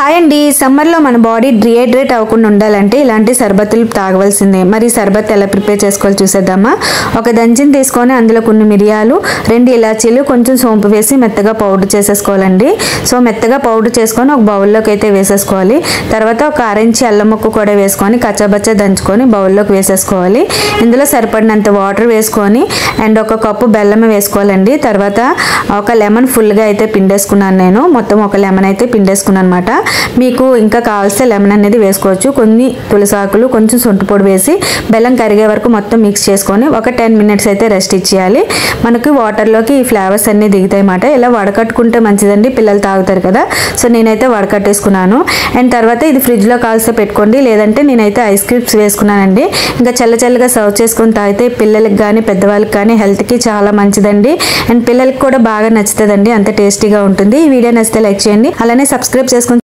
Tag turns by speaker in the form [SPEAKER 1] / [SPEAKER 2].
[SPEAKER 1] Hi అండి, సమ్మర్లో మన బాడీ డిహైడ్రేట్ అవ్వకుండా ఉండాలంటే ఇలాంటి సర్బత్తులు తాగవలసిందే. మరి సర్బత్ ఎలా ప్రిపేర్ చేసుకోవాలో చూసేద్దామా. ఒక దంచిని తీసుకొని అందులో కొన్ని మిరియాలు, 2 ఇలాచీలు, కొంచెం సోంపు వేసి మెత్తగా పౌడర్ చేసేసుకోవాలండి. సో మెత్తగా పౌడర్ చేసుకొని ఒక బౌల్లోకి అయితే వేసేసుకోవాలి. తర్వాత ఒక అరించి అల్లం ముక్క కూడా వేసుకొని కచ్చాబచ్చా దంచుకొని బౌల్లోకి వేసేసుకోవాలి. ఇందులో సరిపడినంత వాటర్ వేసుకొని అండ్ ఒక కప్పు బెల్లం వేసుకోవాలండి. తర్వాత ఒక లెమన్ ఫుల్గా అయితే పిండేసుకున్నాను నేను. మొత్తం ఒక లెమన్ అయితే పిండేసుకున్నాను అనమాట. మీకు ఇంకా కావాల్సిన లెమన్ అనేది వేసుకోవచ్చు. కొన్ని తులసాకులు, కొంచెం సొంటి పొడి వేసి బెల్లం కరిగే వరకు మొత్తం మిక్స్ చేసుకొని ఒక 10 మినిట్స్ అయితే రెస్ట్ ఇచ్చేయాలి. మనకి వాటర్లోకి ఈ ఫ్లేవర్స్ అన్నీ దిగుతాయి అన్నమాట. ఇలా వడకట్టుకుంటే మంచిదండి, పిల్లలు తాగుతారు కదా. సో నేనైతే వడకట్టేసుకున్నాను. అండ్ తర్వాత ఇది ఫ్రిడ్జ్లో కాల్స్తే పెట్టుకోండి, లేదంటే నేనైతే ఐస్ క్యూబ్స్ వేసుకున్నానండి. ఇంకా చల్లగా సర్వ్ చేసుకొని తాగితే పిల్లలకి కానీ పెద్దవాళ్ళకి కానీ హెల్త్కి చాలా మంచిదండి. అండ్ పిల్లలకి కూడా బాగా నచ్చుతుందండి, అంత టేస్టీగా ఉంటుంది. ఈ వీడియో నచ్చితే లైక్ చేయండి, అలానే సబ్స్క్రైబ్ చేసుకొని